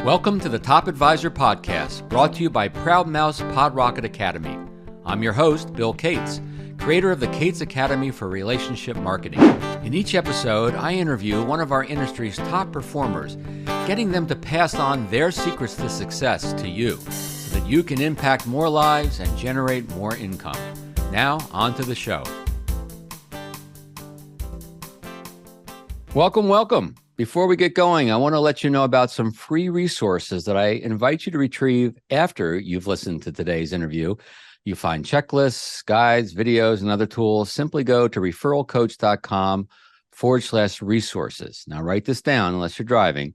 Welcome to the Top Advisor Podcast, brought to you by Proud Mouse PodRocket Academy. I'm your host, Bill Cates, creator of the Cates Academy for Relationship Marketing. In each episode, I interview one of our industry's top performers, getting them to pass on their secrets to success to you, so that you can impact more lives and generate more income. Now, on to the show. Welcome. Before we get going, I want to let you know about some free resources that I invite you to retrieve after you've listened to today's interview. You find checklists, guides, videos, and other tools. Simply go to referralcoach.com/resources. Now write this down unless you're driving.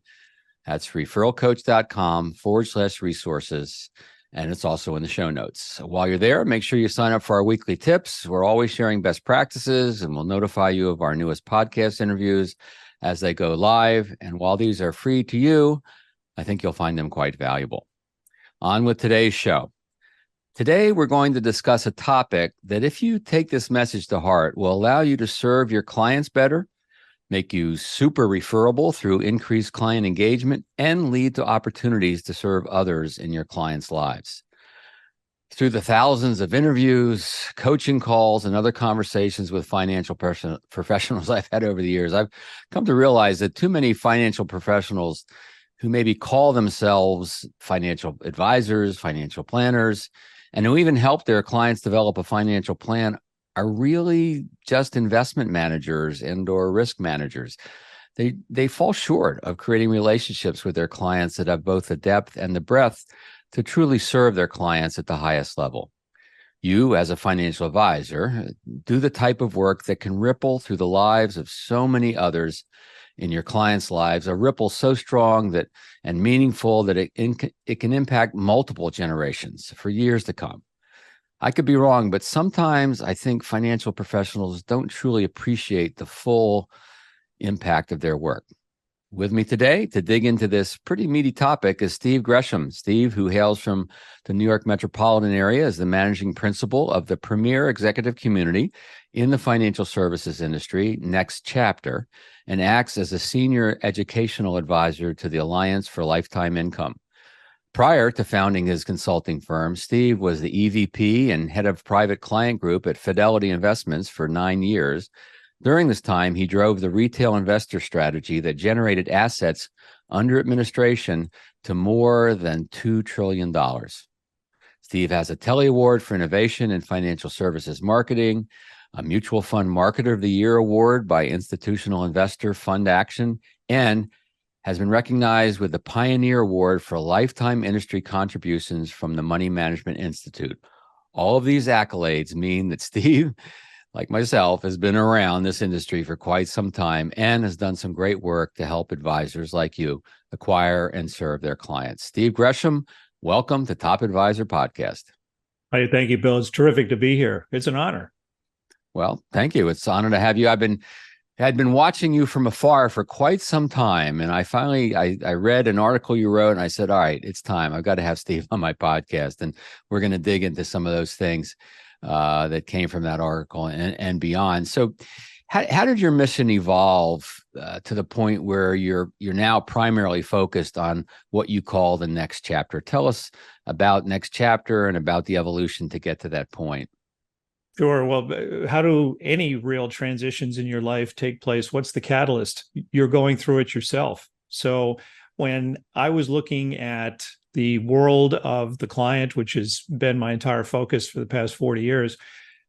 That's referralcoach.com/resources. And it's also in the show notes. So while you're there, make sure you sign up for our weekly tips. We're always sharing best practices, and we'll notify you of our newest podcast interviews as they go live. And while these are free to you, I think you'll find them quite valuable. On with today's show. Today, we're going to discuss a topic that, if you take this message to heart, will allow you to serve your clients better, make you super referable through increased client engagement, and lead to opportunities to serve others in your clients' lives. Through the thousands of interviews, coaching calls, and other conversations with financial professionals I've had over the years, I've come to realize that too many financial professionals who maybe call themselves financial advisors, financial planners, and who even help their clients develop a financial plan are really just investment managers and or risk managers. They fall short of creating relationships with their clients that have both the depth and the breadth to truly serve their clients at the highest level. You, as a financial advisor, do the type of work that can ripple through the lives of so many others in your clients' lives, a ripple so strong that and meaningful that it can impact multiple generations for years to come. I could be wrong, but sometimes I think financial professionals don't truly appreciate the full impact of their work. With me today to dig into this pretty meaty topic is Steve Gresham. Steve, who hails from the New York metropolitan area, is the managing principal of the premier executive community in the financial services industry, Next Chapter, and acts as a senior educational advisor to the Alliance for Lifetime Income. Prior to founding his consulting firm, Steve was the EVP and head of private client group at Fidelity Investments for 9 years. During this time, he drove the retail investor strategy that generated assets under administration to more than $2 trillion. Steve has a Telly Award for Innovation in Financial Services Marketing, a Mutual Fund Marketer of the Year award by Institutional Investor Fund Action, and has been recognized with the Pioneer Award for lifetime industry contributions from the Money Management Institute. All of these accolades mean that Steve, like myself, has been around this industry for quite some time and has done some great work to help advisors like you acquire and serve their clients. Steve Gresham, welcome to Top Advisor Podcast. Hey, thank you, Bill. It's terrific to be here. It's an honor. Well, thank you. It's an honor to have you. Had been watching you from afar for quite some time, and I finally read an article you wrote, and I said, all right, it's time. I've got to have Steve on my podcast, and we're going to dig into some of those things that came from that article and beyond. So how did your mission evolve to the point where you're now primarily focused on what you call the next chapter? Tell us about Next Chapter and about the evolution to get to that point. Sure. Well, how do any real transitions in your life take place? What's the catalyst? You're going through it yourself. So when I was looking at the world of the client, which has been my entire focus for the past 40 years,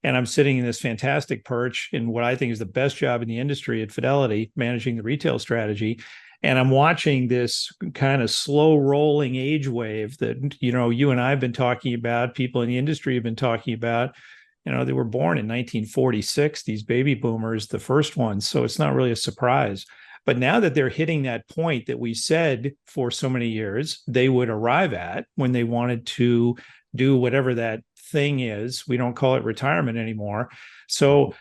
and I'm sitting in this fantastic perch in what I think is the best job in the industry at Fidelity, managing the retail strategy. And I'm watching this kind of slow rolling age wave that, you and I have been talking about, people in the industry have been talking about. They were born in 1946, these baby boomers, the first ones. So it's not really a surprise. But now that they're hitting that point that we said for so many years they would arrive at when they wanted to do whatever that thing is, we don't call it retirement anymore. So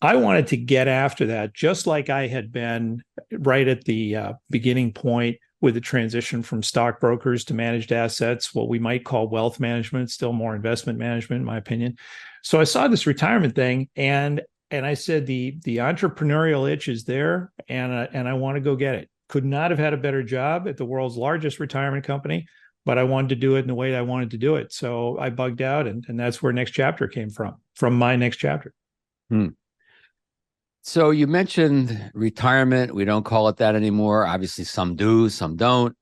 I wanted to get after that, just like I had been right at the beginning point with the transition from stockbrokers to managed assets, what we might call wealth management, still more investment management, in my opinion. So I saw this retirement thing, and I said the entrepreneurial itch is there, and I want to go get it. could not have had a better job at the world's largest retirement company, but I wanted to do it in the way I wanted to do it. So I bugged out, and that's where Next Chapter came from my Next Chapter. Hmm. So you mentioned retirement. We don't call it that anymore. Obviously, some do, some don't.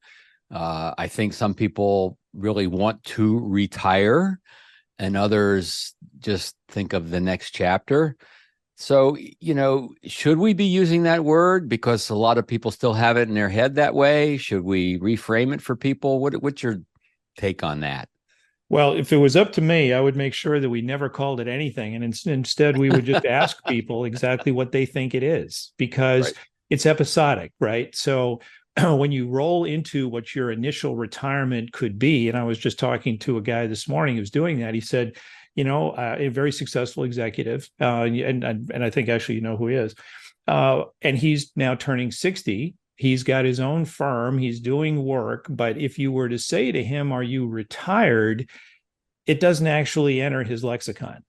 I think some people really want to retire, and others just think of the next chapter. So, should we be using that word? Because a lot of people still have it in their head that way. Should we reframe it for people? What's your take on that? Well, if it was up to me, I would make sure that we never called it anything. And instead, we would just ask people exactly what they think it is, because Right. it's episodic, right? So when you roll into what your initial retirement could be, and I was just talking to a guy this morning who's doing that. He said, a very successful executive, and I think actually you know who he is, and he's now turning 60. He's got his own firm. He's doing work. But if you were to say to him, "Are you retired?" it doesn't actually enter his lexicon.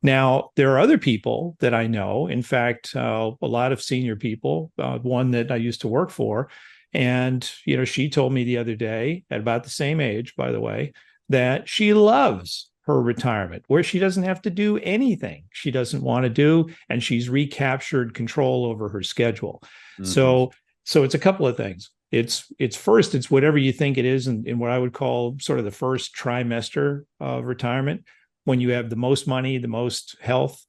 Now, there are other people that I know, in fact, a lot of senior people, one that I used to work for, and, she told me the other day, at about the same age, by the way, that she loves her retirement, where she doesn't have to do anything she doesn't want to do, and she's recaptured control over her schedule. Mm-hmm. So it's a couple of things. It's first, it's whatever you think it is in what I would call sort of the first trimester of retirement, when you have the most money, the most health.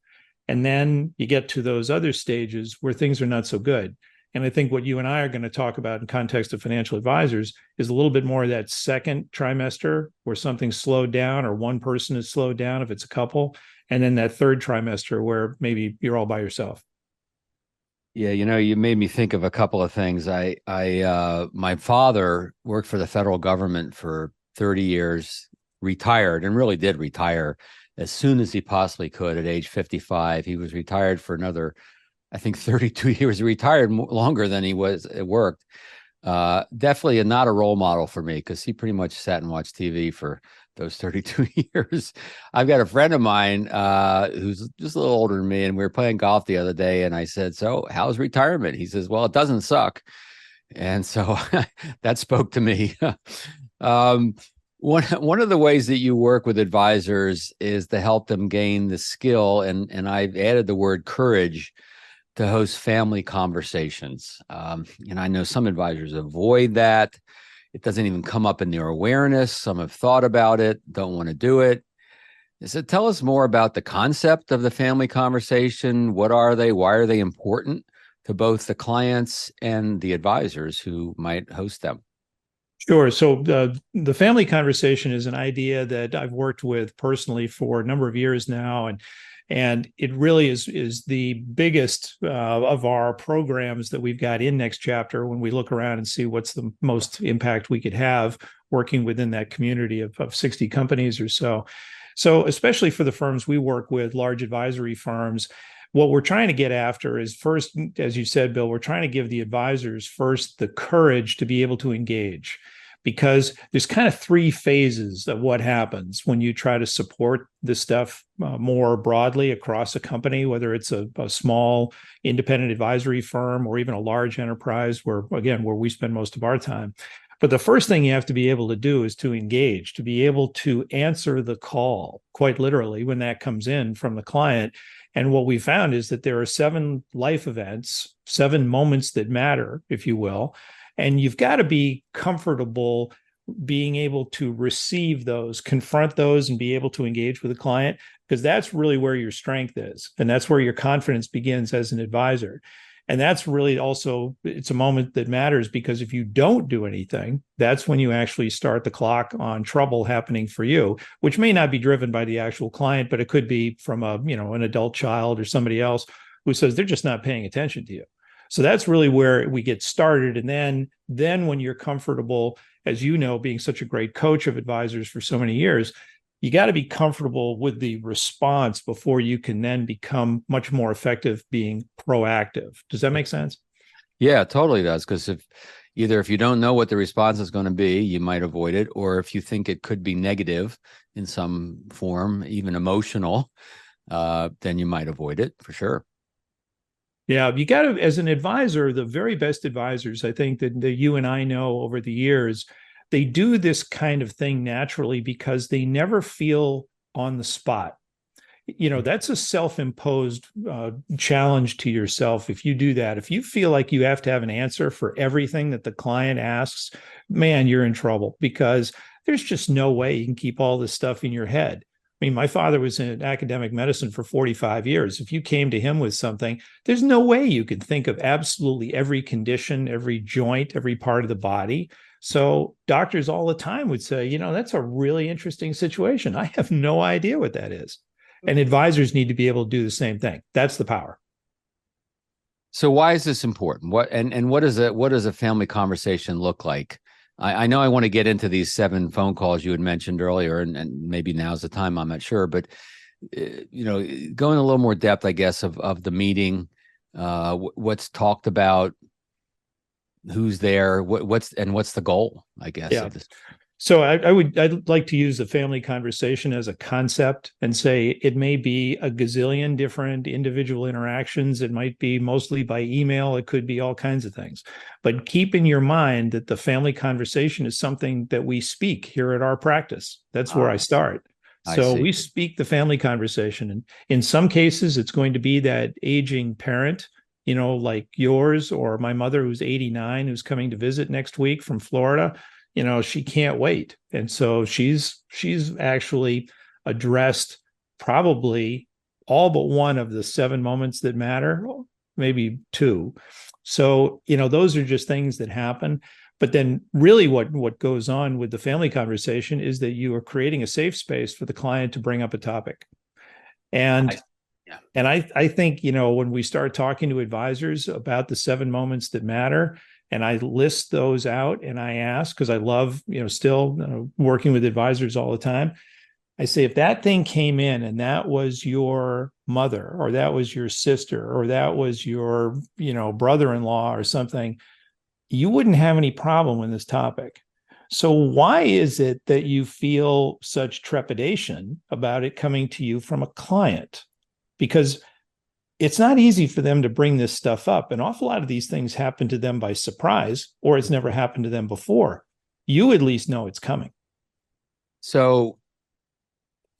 And then you get to those other stages where things are not so good. And I think what you and I are going to talk about in context of financial advisors is a little bit more of that second trimester where something's slowed down, or one person is slowed down if it's a couple. And then that third trimester where maybe you're all by yourself. Yeah, you made me think of a couple of things. My father worked for the federal government for 30 years, retired, and really did retire as soon as he possibly could at age 55. He was retired for another, I think, 32 years. He retired longer than he was worked. Definitely not a role model for me, because he pretty much sat and watched TV for those 32 years. I've got a friend of mine who's just a little older than me, and we were playing golf the other day, and I said, "So how's retirement?" He says, "Well, it doesn't suck." And so that spoke to me. um, one of the ways that you work with advisors is to help them gain the skill, and I've added the word courage, to host family conversations. And I know some advisors avoid that. It doesn't even come up in their awareness. Some have thought about it, don't want to do it. So tell us more about the concept of the family conversation. What are they? Why are they important to both the clients and the advisors who might host them? Sure. So the family conversation is an idea that I've worked with personally for a number of years now, and it really is the biggest of our programs that we've got in Next Chapter. When we look around and see what's the most impact we could have working within that community of 60 companies or so. So especially for the firms we work with, large advisory firms, what we're trying to get after is, first, as you said, Bill, we're trying to give the advisors first the courage to be able to engage, because there's kind of three phases of what happens when you try to support this stuff more broadly across a company, whether it's a small independent advisory firm or even a large enterprise where we spend most of our time. But the first thing you have to be able to do is to engage, to be able to answer the call, quite literally, when that comes in from the client. And what we found is that there are 7 life events, 7 moments that matter, if you will. And you've got to be comfortable being able to receive those, confront those, and be able to engage with the client, because that's really where your strength is. And that's where your confidence begins as an advisor. And that's really also, it's a moment that matters, because if you don't do anything, that's when you actually start the clock on trouble happening for you, which may not be driven by the actual client, but it could be from an adult child or somebody else who says they're just not paying attention to you. So that's really where we get started. And then when you're comfortable, as you know, being such a great coach of advisors for so many years, you got to be comfortable with the response before you can then become much more effective being proactive. Does that make sense? Yeah, totally does. Because if you don't know what the response is going to be, you might avoid it. Or if you think it could be negative in some form, even emotional, then you might avoid it for sure. Yeah, you got to, as an advisor, the very best advisors, I think that you and I know over the years, they do this kind of thing naturally because they never feel on the spot. That's a self-imposed challenge to yourself. If you do that, if you feel like you have to have an answer for everything that the client asks, man, you're in trouble, because there's just no way you can keep all this stuff in your head. I mean, my father was in academic medicine for 45 years. If you came to him with something, there's no way you could think of absolutely every condition, every joint, every part of the body. So doctors all the time would say, that's a really interesting situation. I have no idea what that is. And advisors need to be able to do the same thing. That's the power. So why is this important? What does a family conversation look like? I know I want to get into these 7 phone calls you had mentioned earlier, and maybe now's the time. I'm not sure, but go in a little more depth, I guess, of the meeting, what's talked about, who's there, what's the goal, I guess, Yeah. of this. So I'd like to use the family conversation as a concept and say it may be a gazillion different individual interactions. It might be mostly by email. It could be all kinds of things. But keep in your mind that the family conversation is something that we speak here at our practice. That's where I start. So we speak the family conversation. And in some cases, it's going to be that aging parent, like yours or my mother who's 89, who's coming to visit next week from Florida. She can't wait. And so she's actually addressed probably all but one of the 7 moments that matter, maybe 2. So, those are just things that happen. But then really what goes on with the family conversation is that you are creating a safe space for the client to bring up a topic. And I think, when we start talking to advisors about the 7 moments that matter, and I list those out and I ask, because I love, still working with advisors all the time. I say, if that thing came in and that was your mother, or that was your sister, or that was your, brother-in-law or something, you wouldn't have any problem with this topic. So why is it that you feel such trepidation about it coming to you from a client? Because it's not easy for them to bring this stuff up. An awful lot of these things happen to them by surprise, or it's never happened to them before. You at least know it's coming. So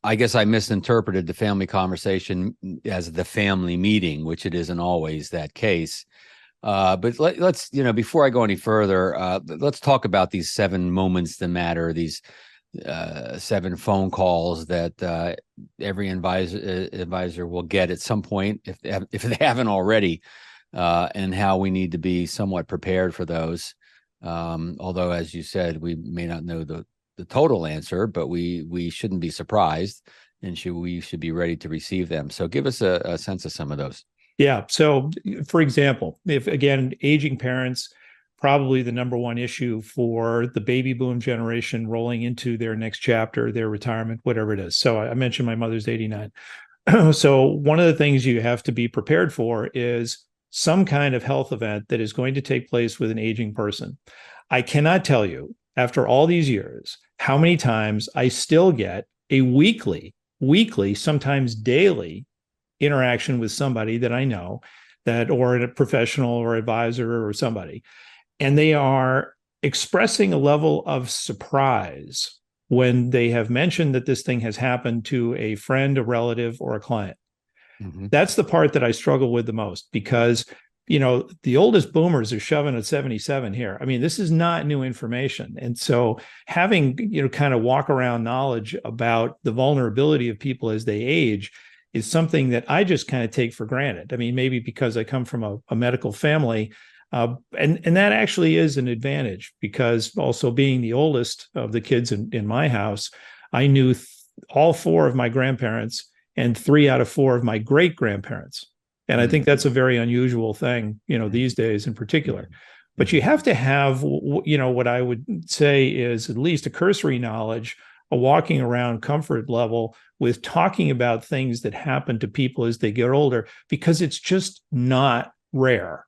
I guess I misinterpreted the family conversation as the family meeting, which it isn't always that case. But let's, before I go any further, let's talk about these 7 moments that matter, these 7 phone calls that every advisor will get at some point if they haven't already, and how we need to be somewhat prepared for those. Although, as you said, we may not know the total answer, but we shouldn't be surprised, and we should be ready to receive them. So give us a sense of some of those. Yeah. So, for example, if again, aging parents, probably the number one issue for the baby boom generation rolling into their next chapter, their retirement, whatever it is. So I mentioned my mother's 89. So one of the things you have to be prepared for is some kind of health event that is going to take place with an aging person. I cannot tell you, after all these years, how many times I still get a weekly, sometimes daily interaction with somebody that I know, or a professional or advisor or somebody. And they are expressing a level of surprise when they have mentioned that this thing has happened to a friend, a relative, or a client. Mm-hmm. That's the part that I struggle with the most, because, the oldest boomers are shoving at 77 here. I mean, this is not new information. And so having, kind of walk around knowledge about the vulnerability of people as they age is something that I just kind of take for granted. I mean, maybe because I come from a medical family, and that actually is an advantage, because also being the oldest of the kids in my house, I knew all 4 of my grandparents and 3 out of 4 of my great grandparents. And I think that's a very unusual thing, these days in particular. But you have to have, what I would say is at least a cursory knowledge, a walking around comfort level with talking about things that happen to people as they get older, because it's just not rare.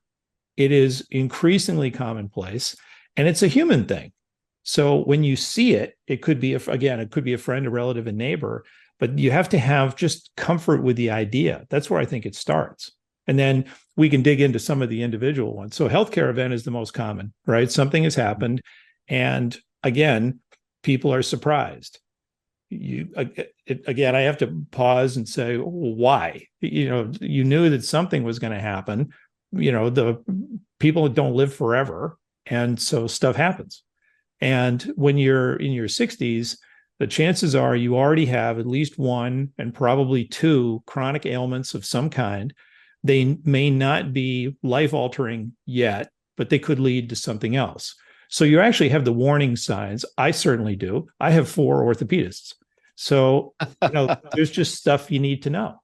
It is increasingly commonplace, and it's a human thing. So when you see it, it could be, it could be a friend, a relative, a neighbor, but you have to have just comfort with the idea. That's where I think it starts. And then we can dig into some of the individual ones. So healthcare event is the most common, right? Something has happened. And again, people are surprised. Again, I have to pause and say, why? You knew that something was going to happen. The people don't live forever. And so stuff happens. And when you're in your 60s, the chances are you already have at least one and probably two chronic ailments of some kind. They may not be life-altering yet, but they could lead to something else. So you actually have the warning signs. I certainly do. I have 4 orthopedists. So, there's just stuff you need to know.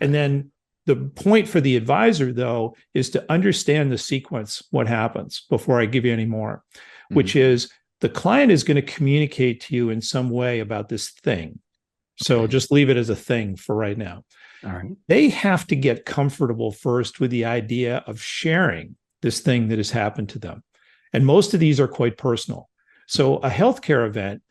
And then the point for the advisor, though, is to understand the sequence, what happens, before I give you any more, which is the client is going to communicate to you in some way about this thing. So just leave it as a thing for right now. All right. They have to get comfortable first with the idea of sharing this thing that has happened to them. And most of these are quite personal. So a healthcare event,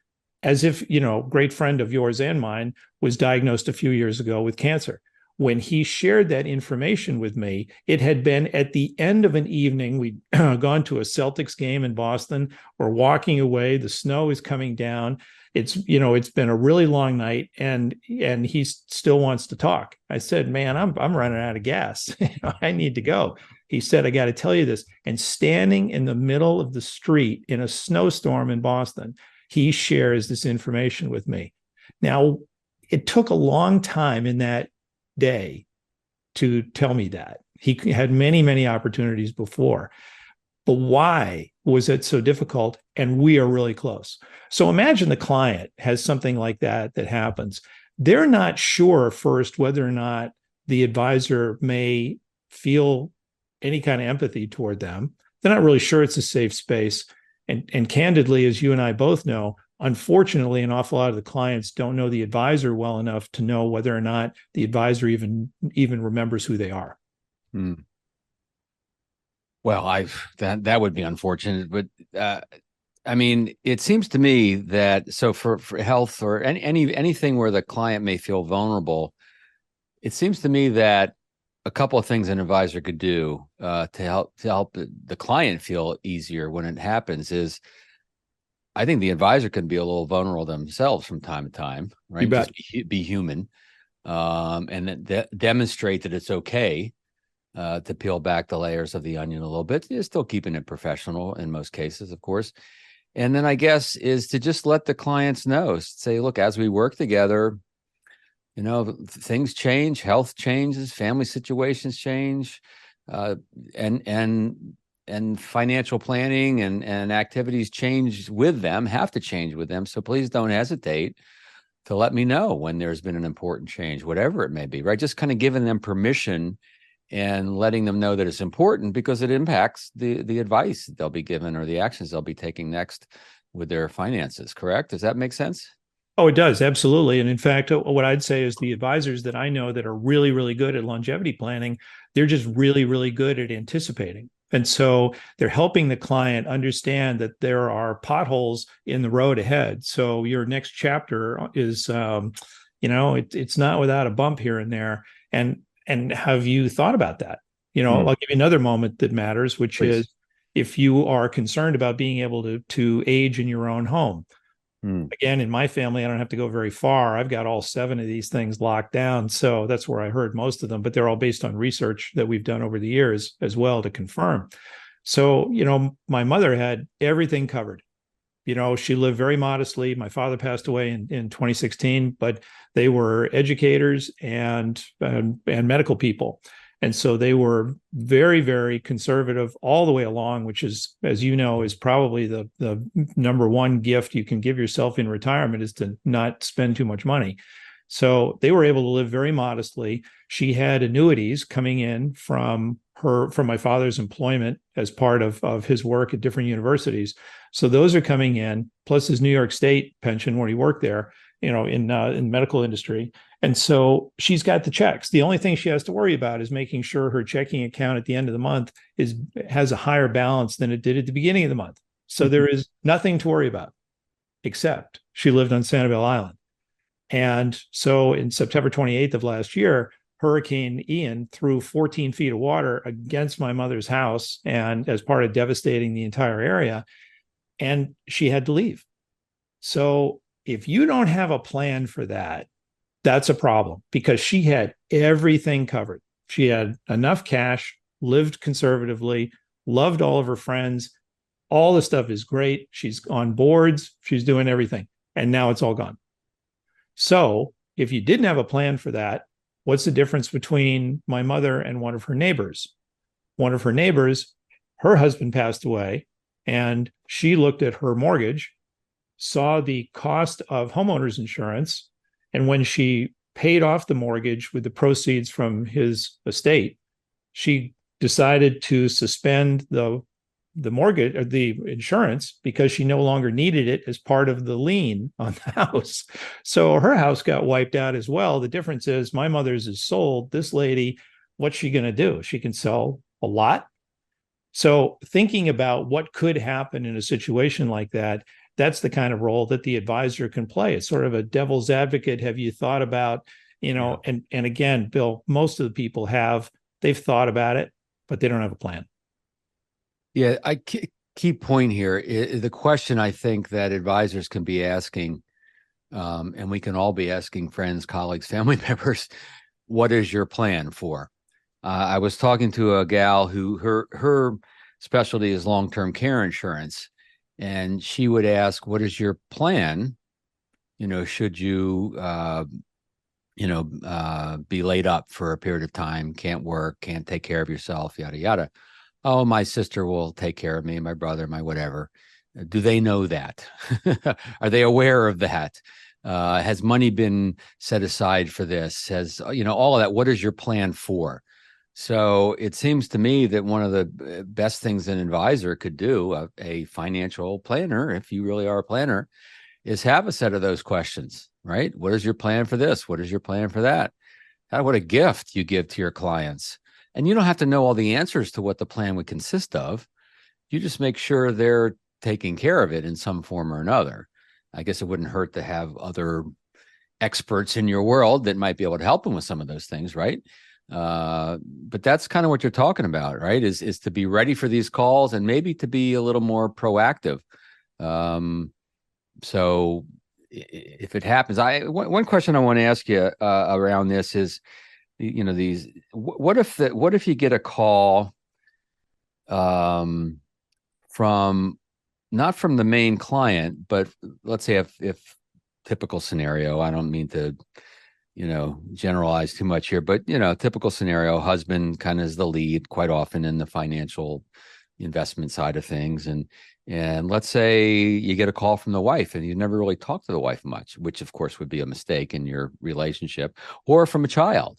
as if, great friend of yours and mine was diagnosed a few years ago with cancer. When he shared that information with me, it had been at the end of an evening. We'd gone to a Celtics game in Boston. We're walking away. The snow is coming down. It's been a really long night, and he still wants to talk. I said, man, I'm running out of gas. I need to go. He said, I got to tell you this. And standing in the middle of the street in a snowstorm in Boston, he shares this information with me. Now, it took a long time in that day to tell me that. He had many, many opportunities before. But why was it so difficult? And we are really close. So imagine the client has something like that happens. They're not sure first whether or not the advisor may feel any kind of empathy toward them. They're not really sure it's a safe space. And candidly, as you and I both know, unfortunately, an awful lot of the clients don't know the advisor well enough to know whether or not the advisor even remembers who they are. Well, that would be unfortunate, but I mean, it seems to me that for health or anything where the client may feel vulnerable, it seems to me that a couple of things an advisor could do to help the client feel easier when it happens is, I think the advisor can be a little vulnerable themselves from time to time, right? Just be human, and then demonstrate that it's okay to peel back the layers of the onion a little bit. You're still keeping it professional in most cases, of course. And then I guess is to just let the clients know, say, look, as we work together, things change, health changes, family situations change, and financial planning and activities change with them, have to change with them. So please don't hesitate to let me know when there's been an important change, whatever it may be, right? Just kind of giving them permission and letting them know that it's important because it impacts the advice they'll be given or the actions they'll be taking next with their finances, correct? Does that make sense? Oh, it does. Absolutely. And in fact, what I'd say is the advisors that I know that are really, really good at longevity planning, they're just really, really good at anticipating. And so they're helping the client understand that there are potholes in the road ahead. So your next chapter is, it's not without a bump here and there. And have you thought about that? I'll give you another moment that matters, which Please. is if you are concerned about being able to age in your own home. Again, in my family, I don't have to go very far. I've got all 7 of these things locked down. So that's where I heard most of them, but they're all based on research that we've done over the years as well to confirm. So, my mother had everything covered. She lived very modestly. My father passed away in 2016, but they were educators and medical people. And so they were very, very conservative all the way along, which is, as you know, is probably the number one gift you can give yourself in retirement is to not spend too much money. So they were able to live very modestly. She had annuities coming in from my father's employment as part of his work at different universities. So those are coming in, plus his New York State pension where he worked there, in medical industry. And so she's got the checks. The only thing she has to worry about is making sure her checking account at the end of the month has a higher balance than it did at the beginning of the month. So there is nothing to worry about, except she lived on Sanibel Island. And so in September 28th of last year, Hurricane Ian threw 14 feet of water against my mother's house, and as part of devastating the entire area, and she had to leave. So if you don't have a plan for that, that's a problem, because she had everything covered. She had enough cash, lived conservatively, loved all of her friends. All the stuff is great. She's on boards. She's doing everything. And now it's all gone. So if you didn't have a plan for that, what's the difference between my mother and one of her neighbors? One of her neighbors, her husband passed away, and she looked at her mortgage, saw the cost of homeowners insurance, and when she paid off the mortgage with the proceeds from his estate, she decided to suspend the mortgage or the insurance because she no longer needed it as part of the lien on the house. So her house got wiped out as well. The difference is my mother's is sold. This lady, what's she going to do? She can sell a lot. So thinking about what could happen in a situation like that, that's the kind of role that the advisor can play. It's sort of a devil's advocate. Have you thought about, and again, Bill, most of the people they've thought about it, but they don't have a plan. Yeah, key point here is the question I think that advisors can be asking, and we can all be asking friends, colleagues, family members, what is your plan for? I was talking to a gal who her specialty is long-term care insurance, and she would ask, what is your plan? Should you, be laid up for a period of time, can't work, can't take care of yourself, yada, yada. Oh, my sister will take care of me, my brother, my whatever. Do they know that? Are they aware of that? Has money been set aside for this? Has, all of that? What is your plan for? So it seems to me that one of the best things an advisor could do, a financial planner, if you really are a planner, is have a set of those questions, right? What is your plan for this? What is your plan for that? What a gift you give to your clients. And you don't have to know all the answers to what the plan would consist of. You just make sure they're taking care of it in some form or another. I guess it wouldn't hurt to have other experts in your world that might be able to help them with some of those things, right? But that's kind of what you're talking about, right? Is to be ready for these calls and maybe to be a little more proactive. So if it happens, one question I want to ask you around this is, what if you get a call from not from the main client, but let's say if typical scenario, I don't mean to generalize too much here, but typical scenario, husband kind of is the lead quite often in the financial investment side of things, and let's say you get a call from the wife and you never really talked to the wife much, which of course would be a mistake in your relationship, or from a child,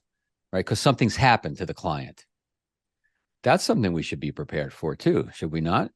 right? Because something's happened to the client. That's something we should be prepared for too, should we not?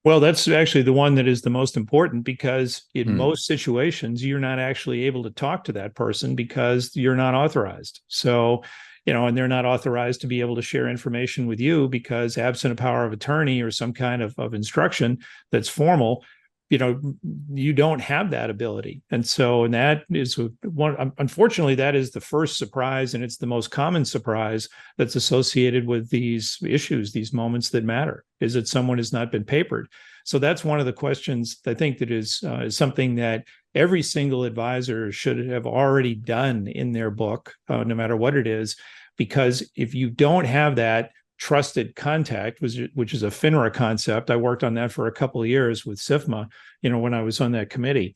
Well, that's actually the one that is the most important, because in most situations, you're not actually able to talk to that person because you're not authorized. So, and they're not authorized to be able to share information with you because absent a power of attorney or some kind of instruction that's formal, you don't have that ability. And so, and that is one, unfortunately, that is the first surprise, and it's the most common surprise that's associated with these issues, these moments that matter, is that someone has not been papered. So that's one of the questions I think that is something that every single advisor should have already done in their book, no matter what it is, because if you don't have that trusted contact, which is a FINRA concept. I worked on that for a couple of years with SIFMA, when I was on that committee.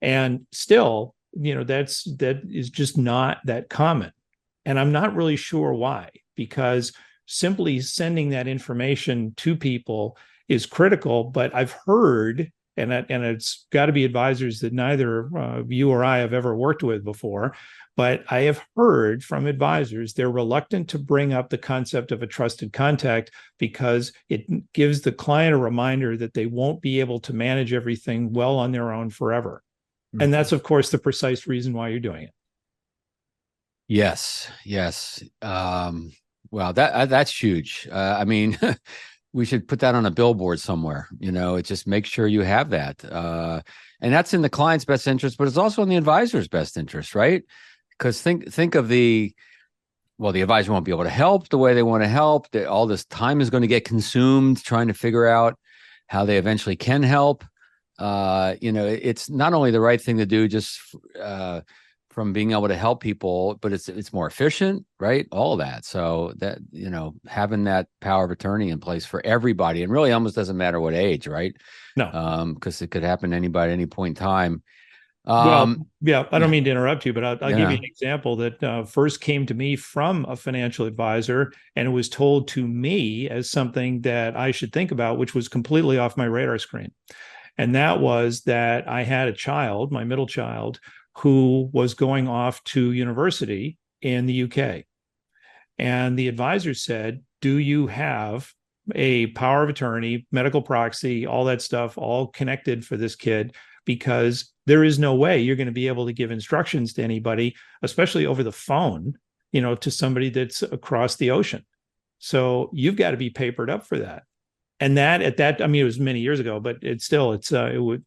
And still, that is just not that common. And I'm not really sure why, because simply sending that information to people is critical. But I've heard, and it's got to be advisors that neither you or I have ever worked with before, but I have heard from advisors they're reluctant to bring up the concept of a trusted contact because it gives the client a reminder that they won't be able to manage everything well on their own forever. Mm-hmm. And that's, of course, the precise reason why you're doing it. Yes. Well, that's huge. I mean, we should put that on a billboard somewhere. It just make sure you have that. And that's in the client's best interest, but it's also in the advisor's best interest, right? Because think of the well, the advisor won't be able to help the way they want to help. All this time is going to get consumed trying to figure out how they eventually can help. It's not only the right thing to do just from being able to help people, but it's more efficient, right? All of that. So that, having that power of attorney in place for everybody, and really almost doesn't matter what age, right? No. Because it could happen to anybody at any point in time. Well, yeah, I don't mean to interrupt you, but I'll Yeah. give you an example that first came to me from a financial advisor, and it was told to me as something that I should think about, which was completely off my radar screen. And that was that I had a child, my middle child, who was going off to university in the UK. And the advisor said, do you have a power of attorney, medical proxy, all that stuff, all connected for this kid? Because there is no way you're going to be able to give instructions to anybody, especially over the phone, to somebody that's across the ocean. So you've got to be papered up for that. And that at that, I mean, it was many years ago, but it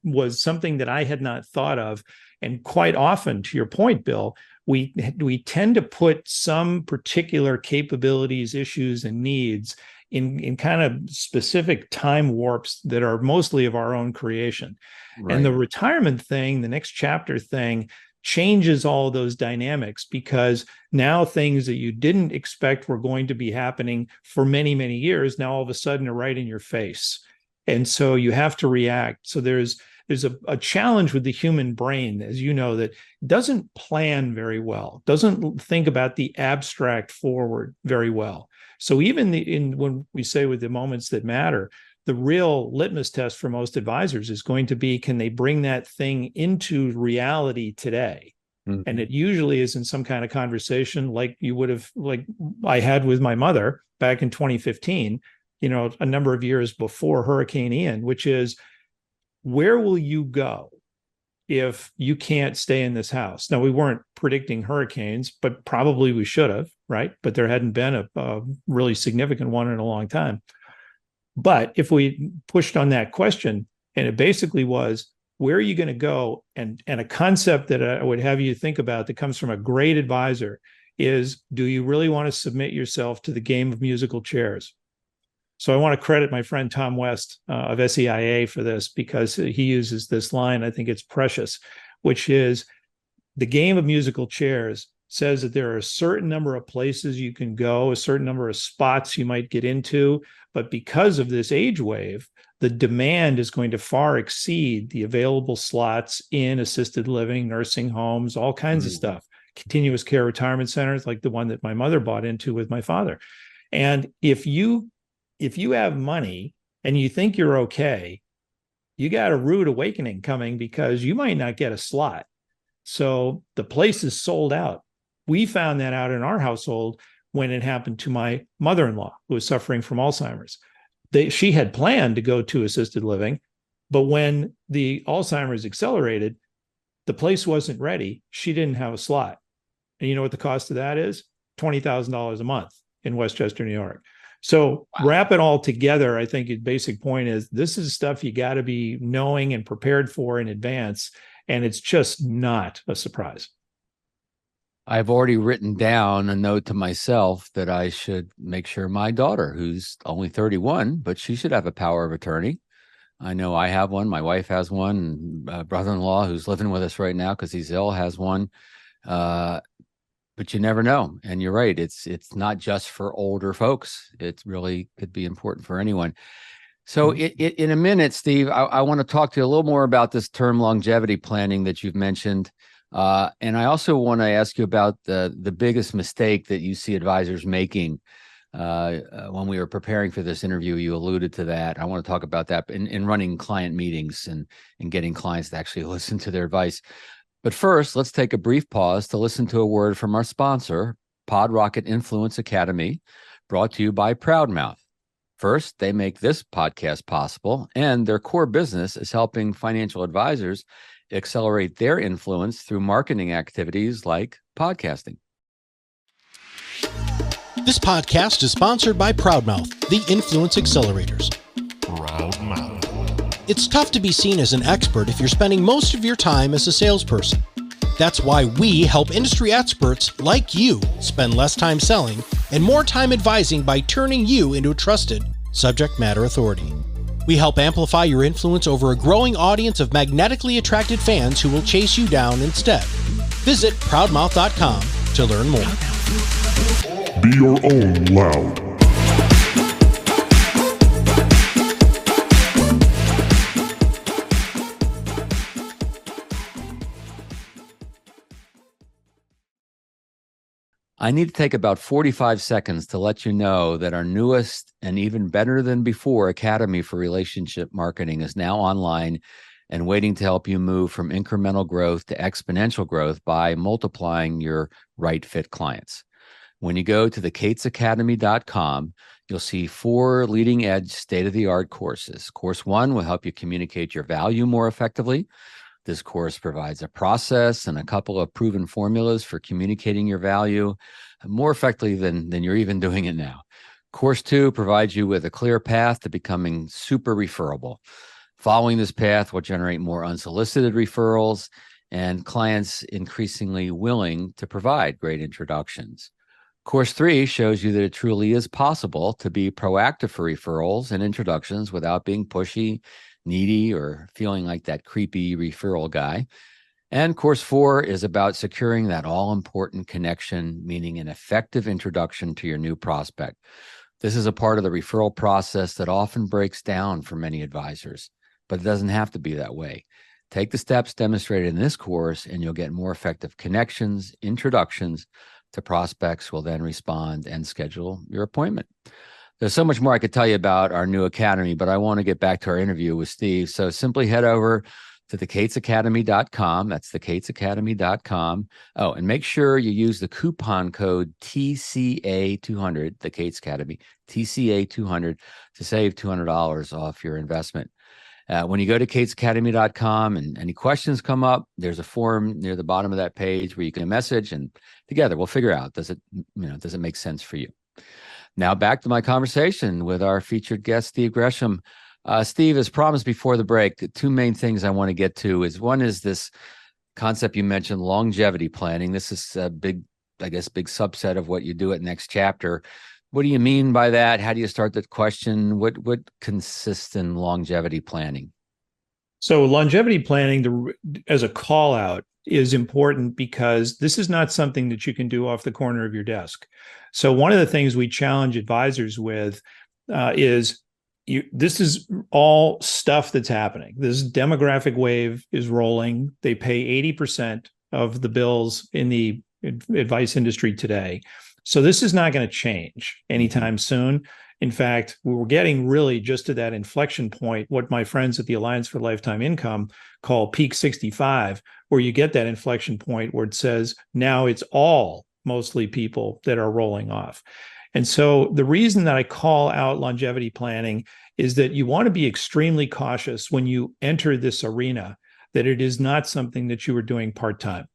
was something that I had not thought of. And quite often, to your point, Bill, we tend to put some particular capabilities, issues, and needs in kind of specific time warps that are mostly of our own creation. Right. And the retirement thing, the next chapter thing, changes all those dynamics, because now things that you didn't expect were going to be happening for many, many years, now all of a sudden are right in your face. And so you have to react. So there's a challenge with the human brain, as you know, that doesn't plan very well, doesn't think about the abstract forward very well. So even when we say with the moments that matter, the real litmus test for most advisors is going to be, can they bring that thing into reality today? Mm-hmm. And it usually is in some kind of conversation like I had with my mother back in 2015, a number of years before Hurricane Ian, which is, where will you go if you can't stay in this house? Now, we weren't predicting hurricanes, but probably we should have, right? But there hadn't been a really significant one in a long time. But if we pushed on that question, and it basically was, where are you going to go? And a concept that I would have you think about that comes from a great advisor is, do you really want to submit yourself to the game of musical chairs? So I want to credit my friend Tom West of SEIA for this, because he uses this line. I think it's precious, which is, the game of musical chairs says that there are a certain number of places you can go, a certain number of spots you might get into, but because of this age wave, the demand is going to far exceed the available slots in assisted living, nursing homes, all kinds of stuff, continuous care retirement centers like the one that my mother bought into with my father. And if you have money and you think you're okay, you got a rude awakening coming, because you might not get a slot. So the place is sold out. We found that out in our household when it happened to my mother-in-law, who was suffering from Alzheimer's. She had planned to go to assisted living, but when the Alzheimer's accelerated, the place wasn't ready. She didn't have a slot. And you know what the cost of that is? $20,000 a month in Westchester, New York. So wrap it all together. I think the basic point is, this is stuff you got to be knowing and prepared for in advance. And it's just not a surprise. I've already written down a note to myself that I should make sure my daughter, who's only 31, but she should have a power of attorney. I know I have one. My wife has one. Brother-in-law, who's living with us right now because he's ill, has one. But you never know. And you're right. It's not just for older folks. It really could be important for anyone. So in a minute, Steve, I want to talk to you a little more about this term longevity planning that you've mentioned. And I also want to ask you about the biggest mistake that you see advisors making. When we were preparing for this interview, you alluded to that. I want to talk about that in running client meetings and getting clients to actually listen to their advice. But first, let's take a brief pause to listen to a word from our sponsor, PodRocket Influence Academy, brought to you by Proudmouth. First, they make this podcast possible, and their core business is helping financial advisors accelerate their influence through marketing activities like podcasting. This podcast is sponsored by Proudmouth, the Influence Accelerators. Proudmouth. It's tough to be seen as an expert if you're spending most of your time as a salesperson. That's why we help industry experts like you spend less time selling and more time advising by turning you into a trusted subject matter authority. We help amplify your influence over a growing audience of magnetically attracted fans who will chase you down instead. Visit proudmouth.com to learn more. Be your own loud. I need to take about 45 seconds to let you know that our newest and even better than before Academy for Relationship Marketing is now online and waiting to help you move from incremental growth to exponential growth by multiplying your right fit clients. When you go to thekatesacademy.com, you'll see 4 leading edge state-of-the-art courses. Course 1 will help you communicate your value more effectively. This course provides a process and a couple of proven formulas for communicating your value more effectively than you're even doing it now. Course 2 provides you with a clear path to becoming super referable. Following this path will generate more unsolicited referrals and clients increasingly willing to provide great introductions. Course 3 shows you that it truly is possible to be proactive for referrals and introductions without being pushy, needy, or feeling like that creepy referral guy. And Course 4 is about securing that all-important connection, meaning an effective introduction to your new prospect. This is a part of the referral process that often breaks down for many advisors, but it doesn't have to be that way. Take the steps demonstrated in this course, and you'll get more effective connections, introductions to prospects who will then respond and schedule your appointment. There's so much more I could tell you about our new academy, but I want to get back to our interview with Steve. So simply head over to thekatesacademy.com. That's thekatesacademy.com. Oh, and make sure you use the coupon code TCA200, the Kates Academy, TCA200, to save $200 off your investment. When you go to katesacademy.com and any questions come up, there's a form near the bottom of that page where you can message, and together we'll figure out, does it make sense for you? Now back to my conversation with our featured guest, Steve Gresham. Steve, as promised before the break, the 2 main things I want to get to is, one is this concept you mentioned, longevity planning. This is a big subset of what you do at Next Chapter. What do you mean by that? How do you start that question? What consists in longevity planning? So longevity planning, as a call out, is important because this is not something that you can do off the corner of your desk. So one of the things we challenge advisors with is this is all stuff that's happening. This demographic wave is rolling. They pay 80% of the bills in the advice industry today. So this is not going to change anytime soon. In fact, we're getting really just to that inflection point, what my friends at the Alliance for Lifetime Income call peak 65, where you get that inflection point where it says now it's all mostly people that are rolling off. And so the reason that I call out longevity planning is that you want to be extremely cautious when you enter this arena, that it is not something that you are doing part-time.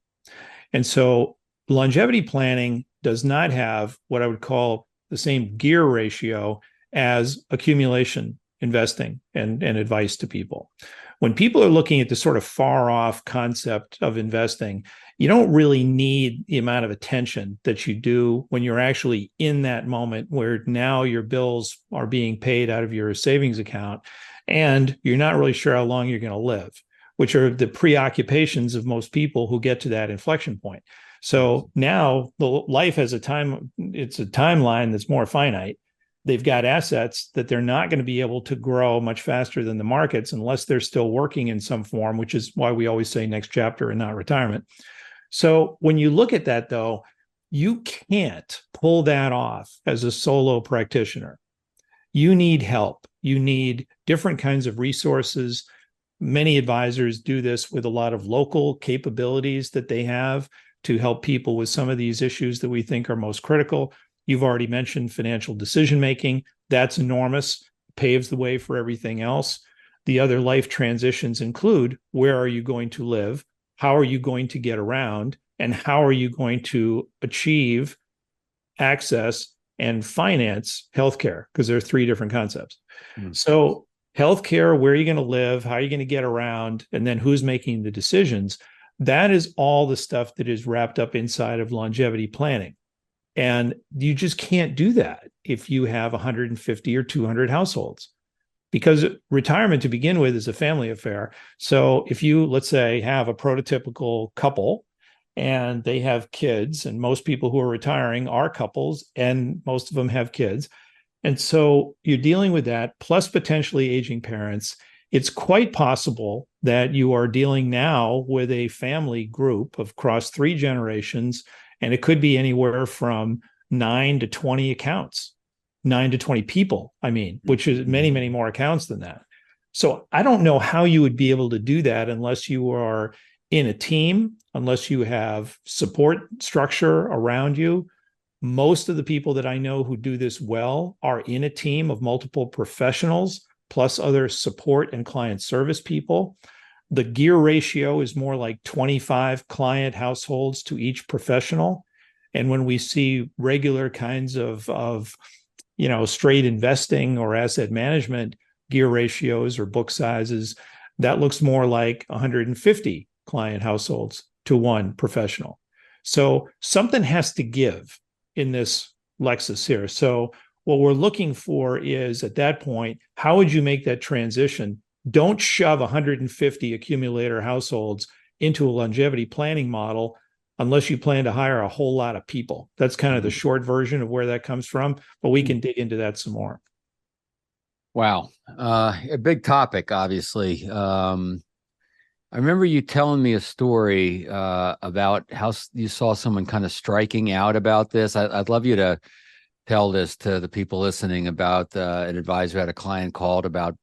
And so longevity planning does not have what I would call the same gear ratio as accumulation investing and advice to people. When people are looking at the sort of far off concept of investing, you don't really need the amount of attention that you do when you're actually in that moment where now your bills are being paid out of your savings account and you're not really sure how long you're going to live, which are the preoccupations of most people who get to that inflection point. So now the life has it's a timeline that's more finite. They've got assets that they're not going to be able to grow much faster than the markets unless they're still working in some form, which is why we always say next chapter and not retirement. So when you look at that, though, you can't pull that off as a solo practitioner. You need help. You need different kinds of resources. Many advisors do this with a lot of local capabilities that they have to help people with some of these issues that we think are most critical. You've already mentioned financial decision-making. That's enormous, paves the way for everything else. The other life transitions include, where are you going to live? How are you going to get around? And how are you going to achieve access and finance healthcare? Because there are 3 different concepts. So healthcare, where are you going to live? How are you going to get around? And then who's making the decisions? That is all the stuff that is wrapped up inside of longevity planning. And you just can't do that if you have 150 or 200 households, because retirement to begin with is a family affair. So if you, let's say, have a prototypical couple and they have kids, and most people who are retiring are couples and most of them have kids. And so you're dealing with that, plus potentially aging parents. It's quite possible that you are dealing now with a family group of across 3 generations, and it could be anywhere from 9 to 20 accounts, 9 to 20 people, which is many, many more accounts than that. So I don't know how you would be able to do that unless you are in a team, unless you have support structure around you. Most of the people that I know who do this well are in a team of multiple professionals, plus other support and client service people. The gear ratio is more like 25 client households to each professional. And when we see regular kinds of straight investing or asset management gear ratios or book sizes, that looks more like 150 client households to 1 professional. So something has to give in this Lexus here. So what we're looking for is, at that point, how would you make that transition? Don't shove 150 accumulator households into a longevity planning model unless you plan to hire a whole lot of people. That's kind of the short version of where that comes from, but we can dig into that some more. Wow. A big topic, obviously. I remember you telling me a story about how you saw someone kind of striking out about this. I'd love you to tell this to the people listening about an advisor had a client called about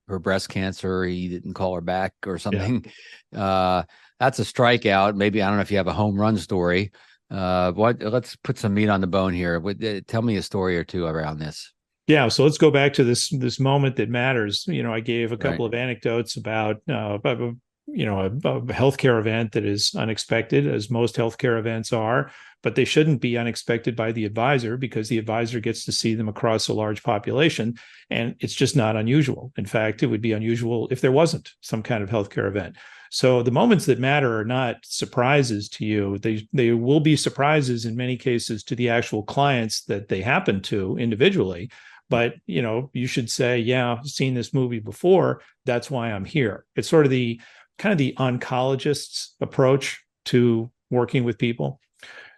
her breast cancer. He didn't call her back or something. Yeah. That's a strikeout. Maybe, I don't know if you have a home run story. Let's put some meat on the bone here. Tell me a story or two around this. Yeah, so let's go back to this moment that matters. I gave a couple of anecdotes about a healthcare event that is unexpected, as most healthcare events are, but they shouldn't be unexpected by the advisor, because the advisor gets to see them across a large population, and it's just not unusual. In fact, it would be unusual if there wasn't some kind of healthcare event. So the moments that matter are not surprises to you. They will be surprises in many cases to the actual clients that they happen to individually. But, you should say, yeah, I've seen this movie before. That's why I'm here. It's sort of the oncologist's approach to working with people.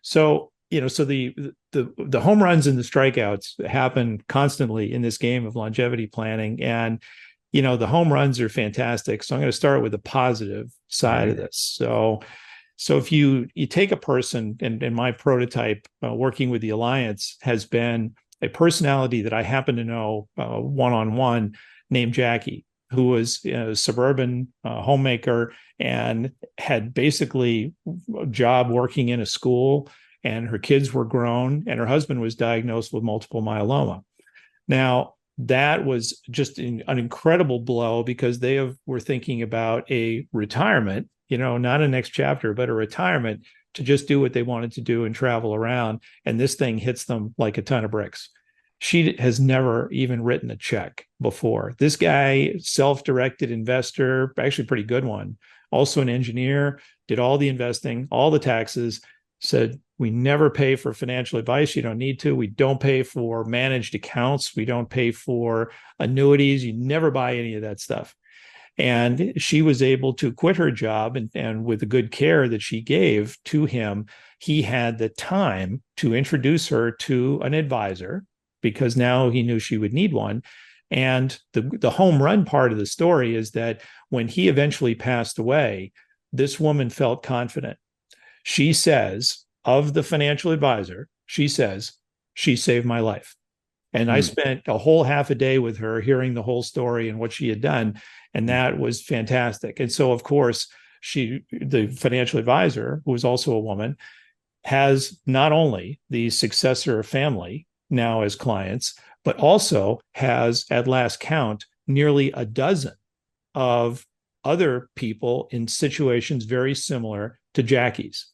So, so the home runs and the strikeouts happen constantly in this game of longevity planning. And, the home runs are fantastic. So I'm going to start with the positive side of this. So if you take a person, and my prototype working with the Alliance has been a personality that I happen to know one-on-one, named Jackie, who was a suburban homemaker and had basically a job working in a school, and her kids were grown, and her husband was diagnosed with multiple myeloma. Now, that was just an incredible blow, because they were thinking about a retirement, not a next chapter, but a retirement to just do what they wanted to do and travel around. And this thing hits them like a ton of bricks. She has never even written a check before. This guy, self-directed investor, actually pretty good one, also an engineer, did all the investing, all the taxes, said, we never pay for financial advice. You don't need to. We don't pay for managed accounts. We don't pay for annuities. You never buy any of that stuff. And she was able to quit her job, and with the good care that she gave to him, he had the time to introduce her to an advisor, because now he knew she would need one. And the home run part of the story is that when he eventually passed away, this woman felt confident. She says, of the financial advisor, she says, she saved my life. And I spent a whole half a day with her hearing the whole story and what she had done. And that was fantastic. And so, of course, the financial advisor, who was also a woman, has not only the successor family now as clients, but also has, at last count, nearly a dozen of other people in situations very similar to Jackie's,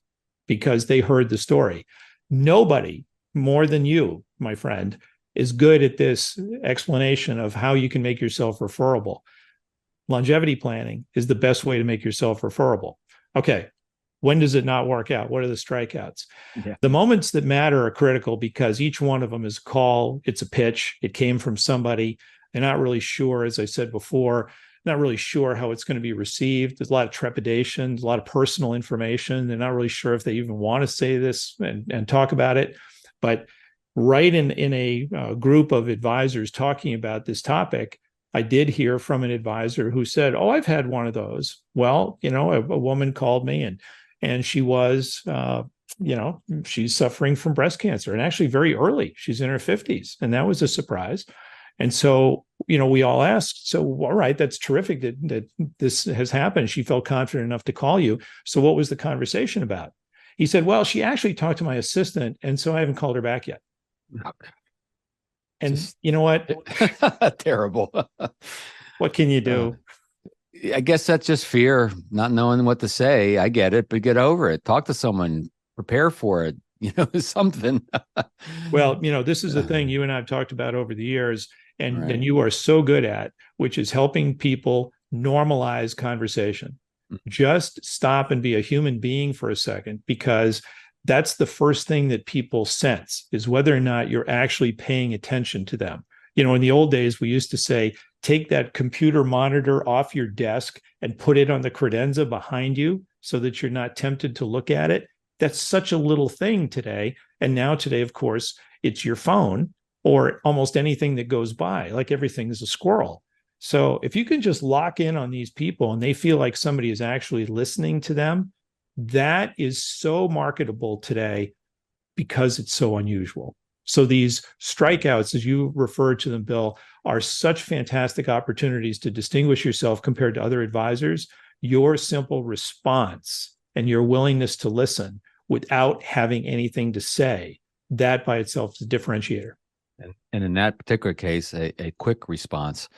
because they heard the story. Nobody more than you, my friend, is good at this explanation of how you can make yourself referable. Longevity planning is the best way to make yourself referable. Okay, When does it not work out? What are the strikeouts? Yeah. The moments that matter are critical because each one of them is a call. It's a pitch. It came from somebody. They're not really sure, as I said before, not really sure how it's going to be received. There's a lot of trepidation, a lot of personal information. They're not really sure if they even want to say this and talk about it. But right in a group of advisors talking about this topic, I did hear from an advisor who said, "Oh, I've had one of those." Well, a woman called me and she was, she's suffering from breast cancer, and actually very early. She's in her 50s, and that was a surprise. And so, we all asked, so, all right, that's terrific that this has happened. She felt confident enough to call you. So what was the conversation about? He said, well, she actually talked to my assistant, and so I haven't called her back yet. And you know what? Terrible. What can you do? I guess that's just fear, not knowing what to say. I get it, but get over it. Talk to someone, prepare for it, something. Well, this is the thing you and I have talked about over the years, and Right. you are so good at, which is helping people normalize conversation. Just stop and be a human being for a second, because that's the first thing that people sense, is whether or not you're actually paying attention to them. In the old days, we used to say, take that computer monitor off your desk and put it on the credenza behind you so that you're not tempted to look at it. That's such a little thing today. And now today, of course, it's your phone or almost anything that goes by, like everything is a squirrel. So if you can just lock in on these people and they feel like somebody is actually listening to them, that is so marketable today because it's so unusual. So these strikeouts, as you refer to them, Bill, are such fantastic opportunities to distinguish yourself compared to other advisors. Your simple response and your willingness to listen without having anything to say, that by itself is a differentiator. And in that particular case, a quick response.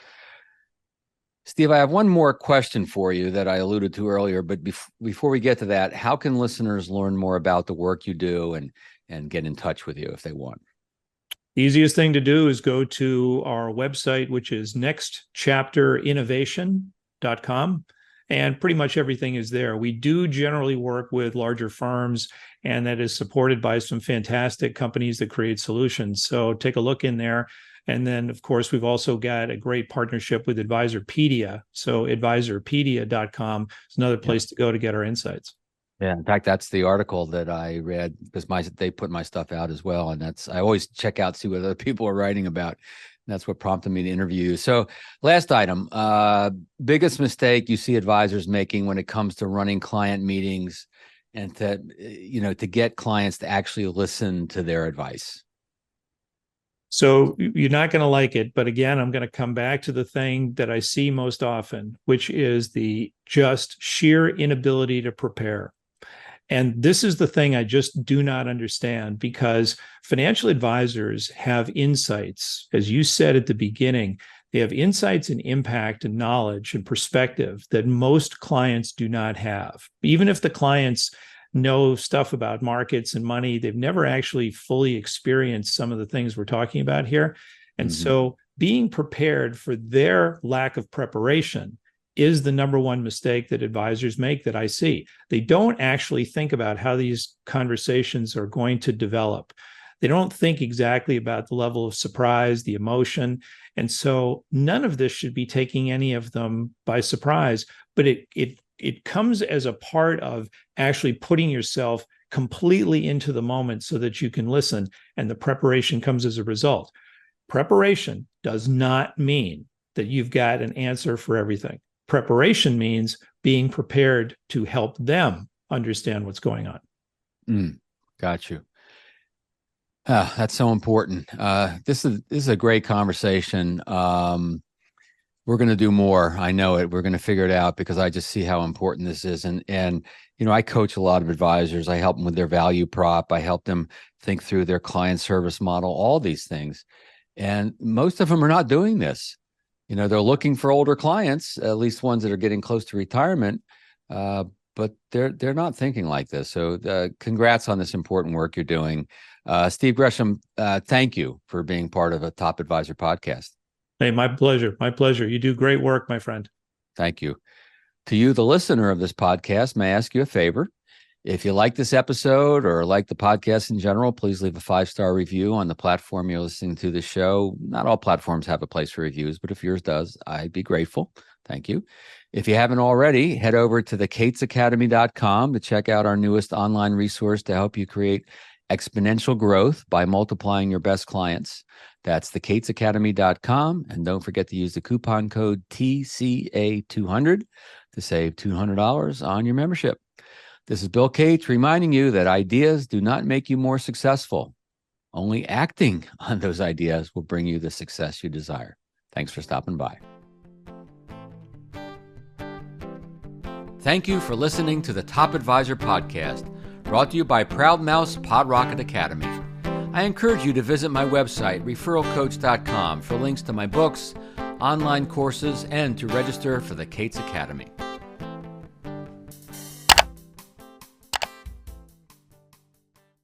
Steve, I have one more question for you that I alluded to earlier, but before we get to that, how can listeners learn more about the work you do and get in touch with you if they want? Easiest thing to do is go to our website, which is nextchapterinnovation.com. And pretty much everything is there. We do generally work with larger firms, and that is supported by some fantastic companies that create solutions. So take a look in there. And then, of course, we've also got a great partnership with Advisorpedia. So advisorpedia.com is another place to go to get our insights. Yeah, in fact, that's the article that I read because they put my stuff out as well. And I always check out, see what other people are writing about. And that's what prompted me to interview you. So last item, biggest mistake you see advisors making when it comes to running client meetings and to get clients to actually listen to their advice. So you're not going to like it. But again, I'm going to come back to the thing that I see most often, which is the just sheer inability to prepare. And this is the thing I just do not understand, because financial advisors have insights. As you said at the beginning, they have insights and impact and knowledge and perspective that most clients do not have. Even if the clients know stuff about markets and money, they've never actually fully experienced some of the things we're talking about here. And so being prepared for their lack of preparation is the number one mistake that advisors make that I see. They don't actually think about how these conversations are going to develop. They don't think exactly about the level of surprise, the emotion. And so none of this should be taking any of them by surprise, but it comes as a part of actually putting yourself completely into the moment so that you can listen, and the preparation comes as a result. Preparation does not mean that you've got an answer for everything. Preparation means being prepared to help them understand what's going on. Got you. That's so important. This is a great conversation. We're going to do more. I know it. We're going to figure it out because I just see how important this is. And I coach a lot of advisors. I help them with their value prop. I help them think through their client service model, all these things. And most of them are not doing this. They're looking for older clients, at least ones that are getting close to retirement, but they're not thinking like this. So congrats on this important work you're doing. Steve Gresham, thank you for being part of a Top Advisor podcast. Hey, my pleasure. My pleasure. You do great work, my friend. Thank you. To you, the listener of this podcast, may I ask you a favor? If you like this episode or like the podcast in general, please leave a 5-star review on the platform you're listening to the show. Not all platforms have a place for reviews, but if yours does, I'd be grateful. Thank you. If you haven't already, head over to thekatesacademy.com to check out our newest online resource to help you create exponential growth by multiplying your best clients. That's thekatesacademy.com. And don't forget to use the coupon code TCA200 to save $200 on your membership. This is Bill Cates reminding you that ideas do not make you more successful. Only acting on those ideas will bring you the success you desire. Thanks for stopping by. Thank you for listening to the Top Advisor Podcast, brought to you by Proud Mouse Pod Rocket Academy. I encourage you to visit my website, referralcoach.com, for links to my books, online courses, and to register for the Cates Academy.